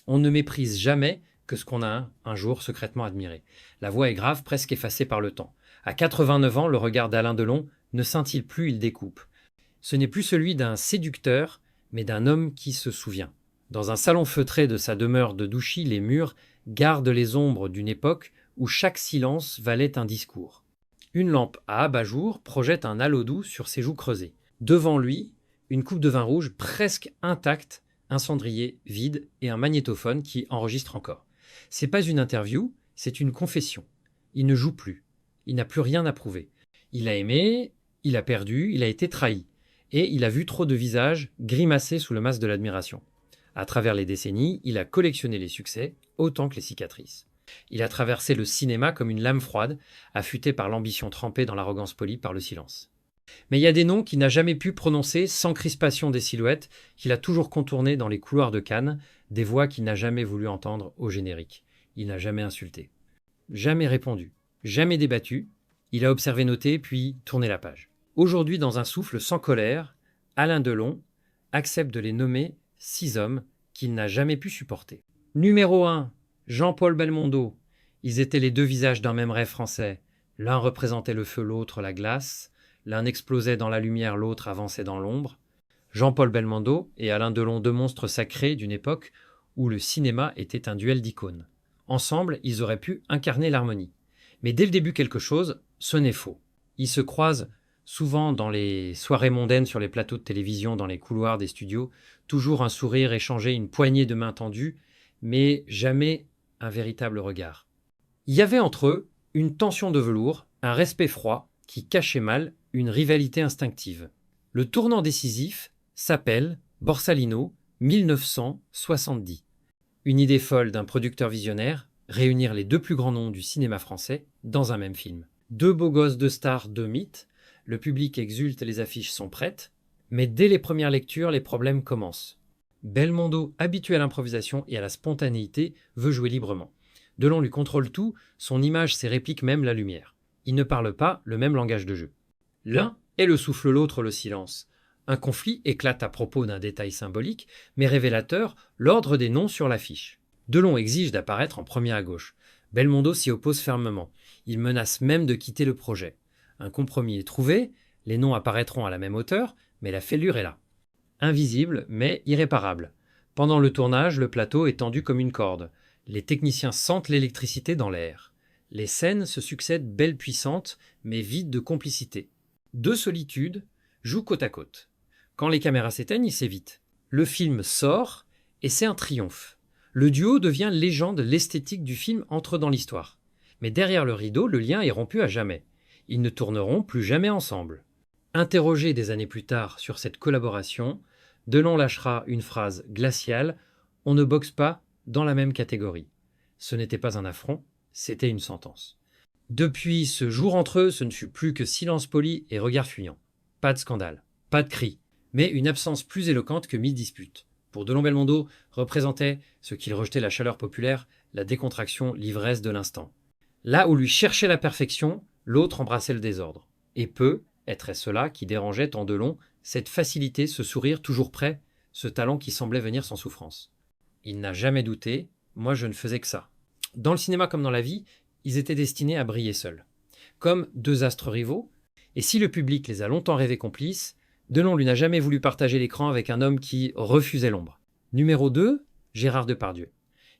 On ne méprise jamais que ce qu'on a un jour secrètement admiré. La voix est grave, presque effacée par le temps. À 89 ans, le regard d'Alain Delon ne scintille plus, il découpe. Ce n'est plus celui d'un séducteur, mais d'un homme qui se souvient. Dans un salon feutré de sa demeure de Douchy, les murs gardent les ombres d'une époque où chaque silence valait un discours. Une lampe à abat-jour projette un halo doux sur ses joues creusées. Devant lui, une coupe de vin rouge presque intacte, un cendrier vide et un magnétophone qui enregistre encore. C'est pas une interview, c'est une confession. Il ne joue plus. Il n'a plus rien à prouver. Il a aimé, il a perdu, il a été trahi. Et il a vu trop de visages grimacer sous le masque de l'admiration. À travers les décennies, il a collectionné les succès autant que les cicatrices. Il a traversé le cinéma comme une lame froide, affûtée par l'ambition trempée dans l'arrogance polie par le silence. Mais il y a des noms qu'il n'a jamais pu prononcer sans crispation des silhouettes, qu'il a toujours contournés dans les couloirs de Cannes, des voix qu'il n'a jamais voulu entendre au générique. Il n'a jamais insulté, jamais répondu, jamais débattu. Il a observé, noté, puis tourné la page. Aujourd'hui, dans un souffle sans colère, Alain Delon accepte de les nommer 6 hommes qu'il n'a jamais pu supporter. Numéro 1, Jean-Paul Belmondo. Ils étaient les deux visages d'un même rêve français. L'un représentait le feu, l'autre la glace. L'un explosait dans la lumière, l'autre avançait dans l'ombre. Jean-Paul Belmondo et Alain Delon, deux monstres sacrés d'une époque où le cinéma était un duel d'icônes. Ensemble, ils auraient pu incarner l'harmonie. Mais dès le début, quelque chose sonnait faux. Ils se croisent souvent dans les soirées mondaines sur les plateaux de télévision, dans les couloirs des studios, toujours un sourire échangé, une poignée de mains tendues, mais jamais un véritable regard. Il y avait entre eux une tension de velours, un respect froid qui cachait mal une rivalité instinctive. Le tournant décisif s'appelle Borsalino 1970. Une idée folle d'un producteur visionnaire, réunir les deux plus grands noms du cinéma français dans un même film. Deux beaux gosses de stars, deux mythes, le public exulte et les affiches sont prêtes, mais dès les premières lectures, les problèmes commencent. Belmondo, habitué à l'improvisation et à la spontanéité, veut jouer librement. Delon lui contrôle tout, son image, ses répliques, même la lumière. Ils ne parlent pas le même langage de jeu. L'un est le souffle, l'autre le silence. Un conflit éclate à propos d'un détail symbolique, mais révélateur, l'ordre des noms sur l'affiche. Delon exige d'apparaître en premier à gauche. Belmondo s'y oppose fermement. Il menace même de quitter le projet. Un compromis est trouvé, les noms apparaîtront à la même hauteur, mais la fêlure est là. Invisible, mais irréparable. Pendant le tournage, le plateau est tendu comme une corde. Les techniciens sentent l'électricité dans l'air. Les scènes se succèdent belles puissantes, mais vides de complicité. Deux solitudes jouent côte à côte. Quand les caméras s'éteignent, ils s'évitent. Le film sort, et c'est un triomphe. Le duo devient légende, l'esthétique du film entre dans l'histoire. Mais derrière le rideau, le lien est rompu à jamais. Ils ne tourneront plus jamais ensemble. Interrogé des années plus tard sur cette collaboration, Delon lâchera une phrase glaciale « On ne boxe pas dans la même catégorie ». Ce n'était pas un affront, c'était une sentence. Depuis ce jour entre eux, ce ne fut plus que silence poli et regard fuyant. Pas de scandale, pas de cri, mais une absence plus éloquente que 1000 disputes. Pour Delon, Belmondo représentait ce qu'il rejetait, la chaleur populaire, la décontraction, l'ivresse de l'instant. Là où lui cherchait la perfection, l'autre embrassait le désordre. Et peu était cela qui dérangeait en Delon, cette facilité, ce sourire toujours prêt, ce talent qui semblait venir sans souffrance. Il n'a jamais douté, moi je ne faisais que ça. Dans le cinéma comme dans la vie, ils étaient destinés à briller seuls. Comme deux astres rivaux, et si le public les a longtemps rêvés complices, Delon lui n'a jamais voulu partager l'écran avec un homme qui refusait l'ombre. Numéro 2, Gérard Depardieu.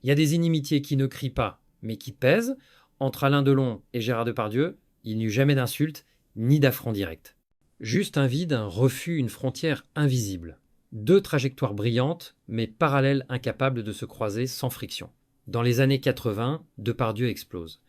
Il y a des inimitiés qui ne crient pas, mais qui pèsent. Entre Alain Delon et Gérard Depardieu, il n'y eut jamais d'insulte, ni d'affront direct. Juste un vide, un refus, une frontière invisible. Deux trajectoires brillantes, mais parallèles, incapables de se croiser sans friction. Dans les années 80, Depardieu explose.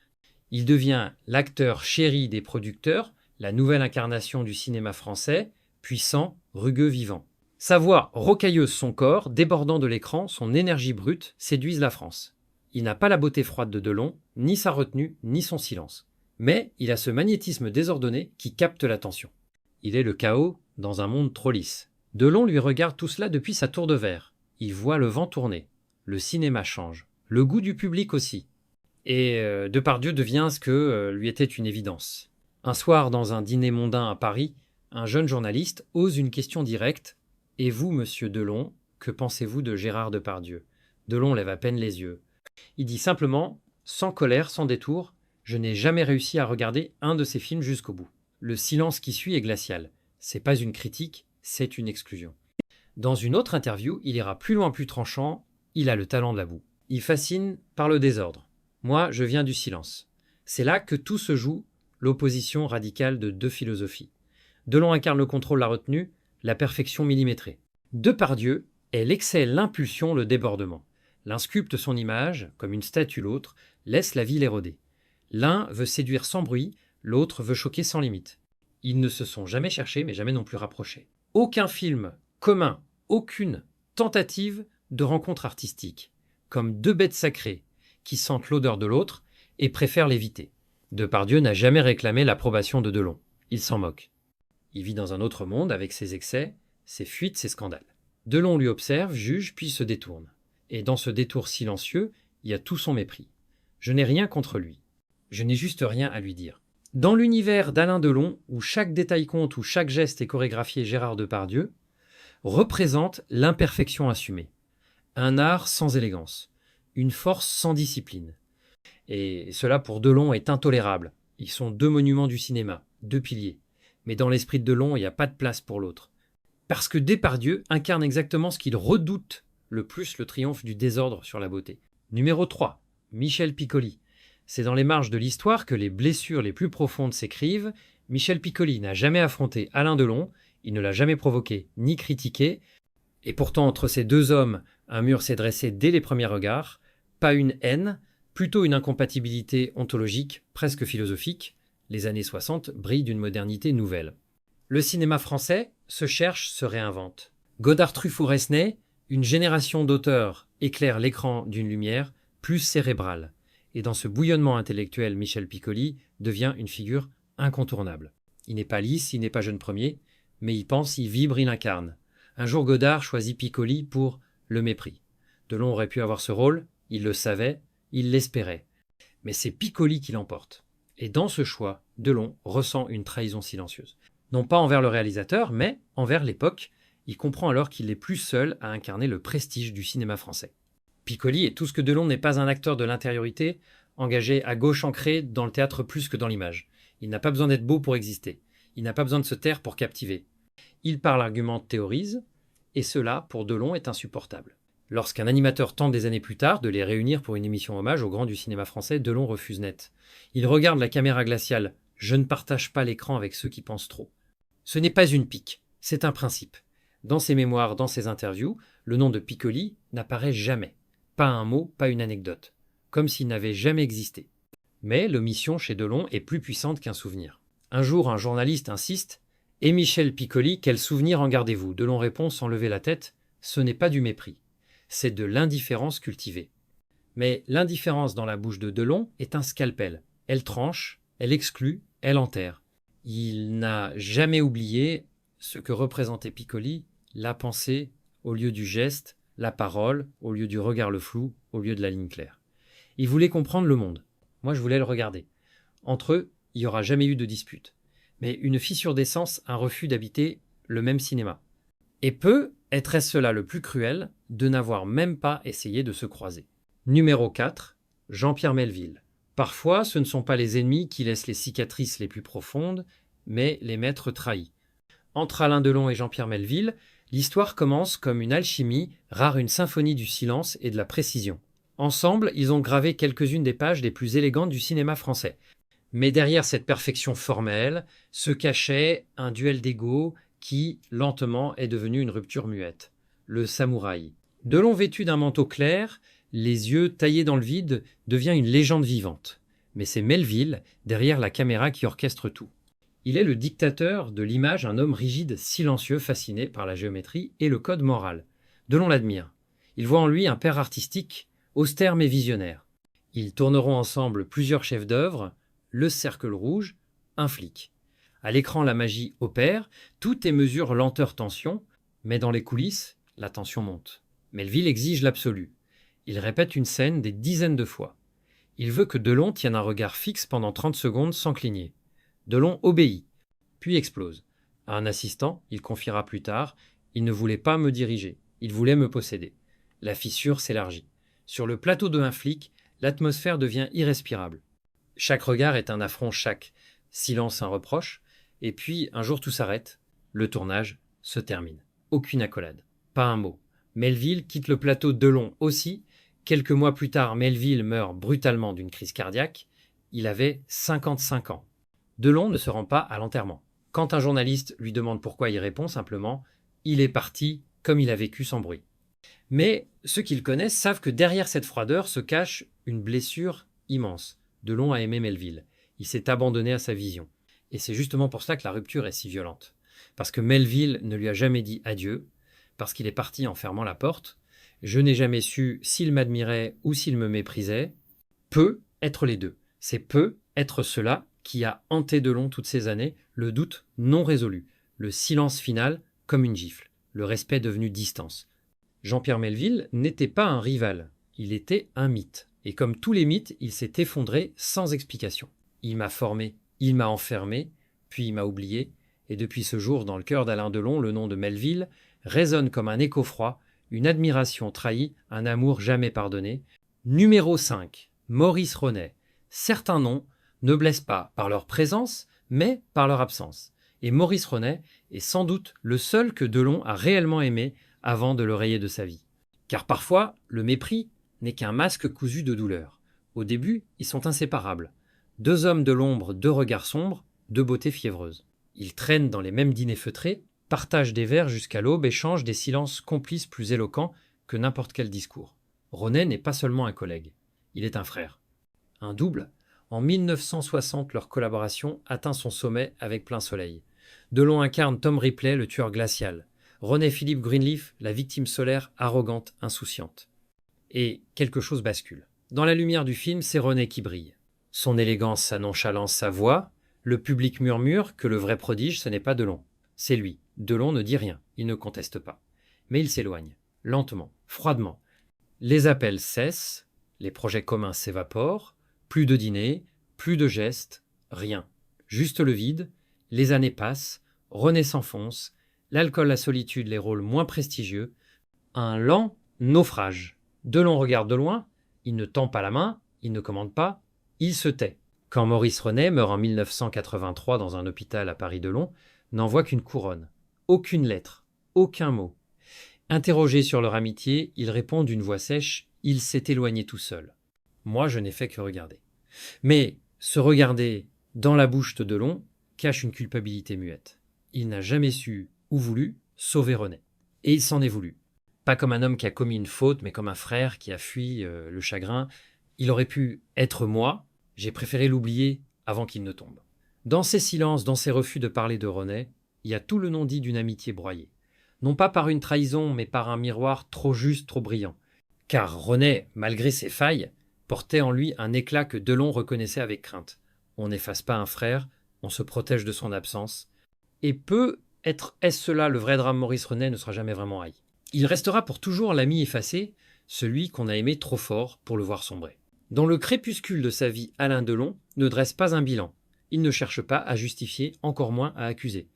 Il devient l'acteur chéri des producteurs, la nouvelle incarnation du cinéma français, puissant, rugueux, vivant. Sa voix rocailleuse, son corps, débordant de l'écran, son énergie brute, séduisent la France. Il n'a pas la beauté froide de Delon, ni sa retenue, ni son silence. Mais il a ce magnétisme désordonné qui capte l'attention. Il est le chaos dans un monde trop lisse. Delon lui regarde tout cela depuis sa tour de verre. Il voit le vent tourner. Le cinéma change. Le goût du public aussi. Et Depardieu devient ce que lui était une évidence. Un soir, dans un dîner mondain à Paris, un jeune journaliste ose une question directe. « Et vous, monsieur Delon, que pensez-vous de Gérard Depardieu ?» Delon lève à peine les yeux. Il dit simplement, sans colère, sans détour, je n'ai jamais réussi à regarder un de ces films jusqu'au bout. Le silence qui suit est glacial. C'est pas une critique, c'est une exclusion. Dans une autre interview, il ira plus loin, plus tranchant, il a le talent de la boue. Il fascine par le désordre. Moi, je viens du silence. C'est là que tout se joue, l'opposition radicale de deux philosophies. Delon incarne le contrôle, la retenue, la perfection millimétrée. Depardieu est l'excès, l'impulsion, le débordement. L'un sculpte son image, comme une statue l'autre, laisse la vie l'éroder. L'un veut séduire sans bruit, l'autre veut choquer sans limite. Ils ne se sont jamais cherchés, mais jamais non plus rapprochés. Aucun film commun, aucune tentative de rencontre artistique, comme deux bêtes sacrées qui sentent l'odeur de l'autre et préfèrent l'éviter. Depardieu n'a jamais réclamé l'approbation de Delon. Il s'en moque. Il vit dans un autre monde avec ses excès, ses fuites, ses scandales. Delon lui observe, juge, puis se détourne. Et dans ce détour silencieux, il y a tout son mépris. Je n'ai rien contre lui. Je n'ai juste rien à lui dire. Dans l'univers d'Alain Delon, où chaque détail compte, où chaque geste est chorégraphié, Gérard Depardieu représente l'imperfection assumée. Un art sans élégance, une force sans discipline. Et cela pour Delon est intolérable. Ils sont deux monuments du cinéma, deux piliers. Mais dans l'esprit de Delon, il n'y a pas de place pour l'autre. Parce que Depardieu incarne exactement ce qu'il redoute le plus, le triomphe du désordre sur la beauté. Numéro 3, Michel Piccoli. C'est dans les marges de l'histoire que les blessures les plus profondes s'écrivent. Michel Piccoli n'a jamais affronté Alain Delon, il ne l'a jamais provoqué ni critiqué, et pourtant entre ces deux hommes, un mur s'est dressé dès les premiers regards, pas une haine, plutôt une incompatibilité ontologique, presque philosophique. Les années 60 brillent d'une modernité nouvelle. Le cinéma français se cherche, se réinvente. Godard, Truffaut, Resnais, une génération d'auteurs éclaire l'écran d'une lumière plus cérébrale. Et dans ce bouillonnement intellectuel, Michel Piccoli devient une figure incontournable. Il n'est pas lisse, il n'est pas jeune premier, mais il pense, il vibre, il incarne. Un jour, Godard choisit Piccoli pour le mépris. Delon aurait pu avoir ce rôle, il le savait, il l'espérait. Mais c'est Piccoli qui l'emporte. Et dans ce choix, Delon ressent une trahison silencieuse. Non pas envers le réalisateur, mais envers l'époque. Il comprend alors qu'il n'est plus seul à incarner le prestige du cinéma français. Piccoli est tout ce que Delon n'est pas un acteur de l'intériorité, engagé à gauche ancré dans le théâtre plus que dans l'image. Il n'a pas besoin d'être beau pour exister. Il n'a pas besoin de se taire pour captiver. Il par l'argument théorise, et cela, pour Delon, est insupportable. Lorsqu'un animateur tente des années plus tard de les réunir pour une émission hommage aux grands du cinéma français, Delon refuse net. Il regarde la caméra glaciale. Je ne partage pas l'écran avec ceux qui pensent trop. Ce n'est pas une pique, c'est un principe. Dans ses mémoires, dans ses interviews, le nom de Piccoli n'apparaît jamais. Pas un mot, pas une anecdote. Comme s'il n'avait jamais existé. Mais l'omission chez Delon est plus puissante qu'un souvenir. Un jour, un journaliste insiste « Et Michel Piccoli, quel souvenir en gardez-vous » Delon répond sans lever la tête « Ce n'est pas du mépris. C'est de l'indifférence cultivée. » Mais l'indifférence dans la bouche de Delon est un scalpel. Elle tranche, elle exclut, elle enterre. Il n'a jamais oublié ce que représentait Piccoli, la pensée au lieu du geste, la parole au lieu du regard le flou, au lieu de la ligne claire. Il voulait comprendre le monde. Moi, je voulais le regarder. Entre eux, il n'y aura jamais eu de dispute. Mais une fissure d'essence, un refus d'habiter le même cinéma. Et peu être-ce cela le plus cruel de n'avoir même pas essayé de se croiser. Numéro 4, Jean-Pierre Melville. Parfois, ce ne sont pas les ennemis qui laissent les cicatrices les plus profondes, mais les maîtres trahis. Entre Alain Delon et Jean-Pierre Melville, l'histoire commence comme une alchimie, rare une symphonie du silence et de la précision. Ensemble, ils ont gravé quelques-unes des pages les plus élégantes du cinéma français. Mais derrière cette perfection formelle se cachait un duel d'ego qui, lentement, est devenu une rupture muette. Le samouraï. Delon vêtu d'un manteau clair, les yeux taillés dans le vide, devient une légende vivante. Mais c'est Melville, derrière la caméra, qui orchestre tout. Il est le dictateur de l'image, un homme rigide, silencieux, fasciné par la géométrie et le code moral. Delon l'admire. Il voit en lui un père artistique, austère mais visionnaire. Ils tourneront ensemble plusieurs chefs d'œuvre, Le Cercle Rouge, Un flic. À l'écran, la magie opère, tout est mesure lenteur-tension, mais dans les coulisses, la tension monte. Melville exige l'absolu. Il répète une scène des dizaines de fois. Il veut que Delon tienne un regard fixe pendant 30 secondes sans cligner. Delon obéit, puis explose. À un assistant, il confiera plus tard, il ne voulait pas me diriger, il voulait me posséder. La fissure s'élargit. Sur le plateau de un flic, l'atmosphère devient irrespirable. Chaque regard est un affront, chaque silence un reproche, et puis un jour tout s'arrête, le tournage se termine. Aucune accolade, pas un mot. Melville quitte le plateau Delon aussi. Quelques mois plus tard, Melville meurt brutalement d'une crise cardiaque. Il avait 55 ans. Delon ne se rend pas à l'enterrement. Quand un journaliste lui demande pourquoi, il répond simplement « Il est parti comme il a vécu sans bruit ». Mais ceux qui le connaissent savent que derrière cette froideur se cache une blessure immense. Delon a aimé Melville. Il s'est abandonné à sa vision. Et c'est justement pour cela que la rupture est si violente. Parce que Melville ne lui a jamais dit adieu, parce qu'il est parti en fermant la porte. Je n'ai jamais su s'il m'admirait ou s'il me méprisait. Peut être les deux. C'est peut être cela qui a hanté Delon toutes ces années, le doute non résolu, le silence final comme une gifle, le respect devenu distance. Jean-Pierre Melville n'était pas un rival, il était un mythe. Et comme tous les mythes, il s'est effondré sans explication. Il m'a formé, il m'a enfermé, puis il m'a oublié, et depuis ce jour, dans le cœur d'Alain Delon, le nom de Melville résonne comme un écho froid, une admiration trahie, un amour jamais pardonné. Numéro 5, Maurice Ronet. Certains noms ne blessent pas par leur présence, mais par leur absence. Et Maurice Ronet est sans doute le seul que Delon a réellement aimé avant de le rayer de sa vie. Car parfois, le mépris n'est qu'un masque cousu de douleur. Au début, ils sont inséparables. Deux hommes de l'ombre, deux regards sombres, deux beautés fiévreuses. Ils traînent dans les mêmes dîners feutrés, partagent des verres jusqu'à l'aube, échangent des silences complices plus éloquents que n'importe quel discours. Ronet n'est pas seulement un collègue, il est un frère. Un double. En 1960, leur collaboration atteint son sommet avec Plein Soleil. Delon incarne Tom Ripley, le tueur glacial. René Philippe Greenleaf, la victime solaire arrogante, insouciante. Et quelque chose bascule. Dans la lumière du film, c'est René qui brille. Son élégance, sa nonchalance, sa voix, le public murmure que le vrai prodige, ce n'est pas Delon. C'est lui. Delon ne dit rien, il ne conteste pas. Mais il s'éloigne, lentement, froidement. Les appels cessent, les projets communs s'évaporent, plus de dîners, plus de gestes, rien. Juste le vide, les années passent, René s'enfonce, l'alcool, la solitude, les rôles moins prestigieux, un lent naufrage. Delon regarde de loin, il ne tend pas la main, il ne commande pas, il se tait. Quand Maurice Ronet meurt en 1983 dans un hôpital à Paris-Delon, n'envoie qu'une couronne. Aucune lettre, aucun mot. Interrogé sur leur amitié, il répond d'une voix sèche « Il s'est éloigné tout seul ». Moi, je n'ai fait que regarder. Mais se regarder dans la bouche de Delon cache une culpabilité muette. Il n'a jamais su ou voulu sauver René. Et il s'en est voulu. Pas comme un homme qui a commis une faute, mais comme un frère qui a fui le chagrin. Il aurait pu être moi, j'ai préféré l'oublier avant qu'il ne tombe. Dans ces silences, dans ces refus de parler de René, il y a tout le non-dit d'une amitié broyée. Non pas par une trahison, mais par un miroir trop juste, trop brillant. Car René, malgré ses failles, portait en lui un éclat que Delon reconnaissait avec crainte. On n'efface pas un frère, on se protège de son absence. Et est-ce cela le vrai drame? Maurice Renet ne sera jamais vraiment haï. Il restera pour toujours l'ami effacé, celui qu'on a aimé trop fort pour le voir sombrer. Dans le crépuscule de sa vie, Alain Delon ne dresse pas un bilan. Il ne cherche pas à justifier, encore moins à accuser.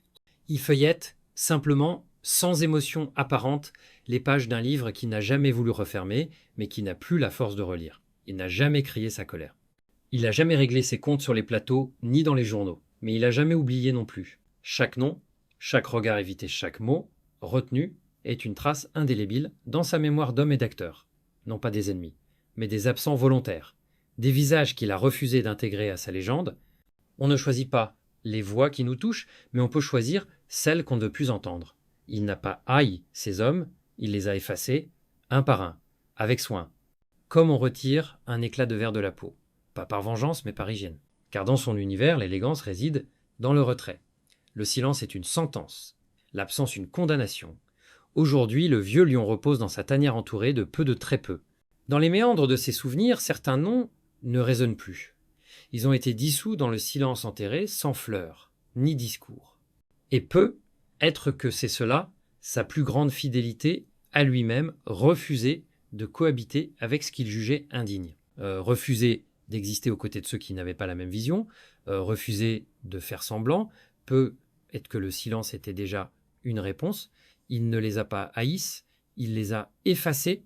Il feuillette, simplement, sans émotion apparente, les pages d'un livre qu'il n'a jamais voulu refermer, mais qui n'a plus la force de relire. Il n'a jamais crié sa colère. Il n'a jamais réglé ses comptes sur les plateaux, ni dans les journaux. Mais il n'a jamais oublié non plus. Chaque nom, chaque regard évité, chaque mot, retenu, est une trace indélébile dans sa mémoire d'homme et d'acteur. Non pas des ennemis, mais des absents volontaires. Des visages qu'il a refusé d'intégrer à sa légende. On ne choisit pas les voix qui nous touchent, mais on peut choisir celles qu'on ne veut plus entendre. Il n'a pas haï ces hommes, il les a effacés, un par un, avec soin. Comme on retire un éclat de verre de la peau. Pas par vengeance, mais par hygiène. Car dans son univers, l'élégance réside dans le retrait. Le silence est une sentence, l'absence une condamnation. Aujourd'hui, le vieux lion repose dans sa tanière entourée de peu de très peu. Dans les méandres de ses souvenirs, certains noms ne résonnent plus. Ils ont été dissous dans le silence enterré, sans fleurs, ni discours. Et peut être que c'est cela, sa plus grande fidélité à lui-même, refuser de cohabiter avec ce qu'il jugeait indigne. Refuser d'exister aux côtés de ceux qui n'avaient pas la même vision, refuser de faire semblant, peut être que le silence était déjà une réponse. Il ne les a pas haïs, il les a effacés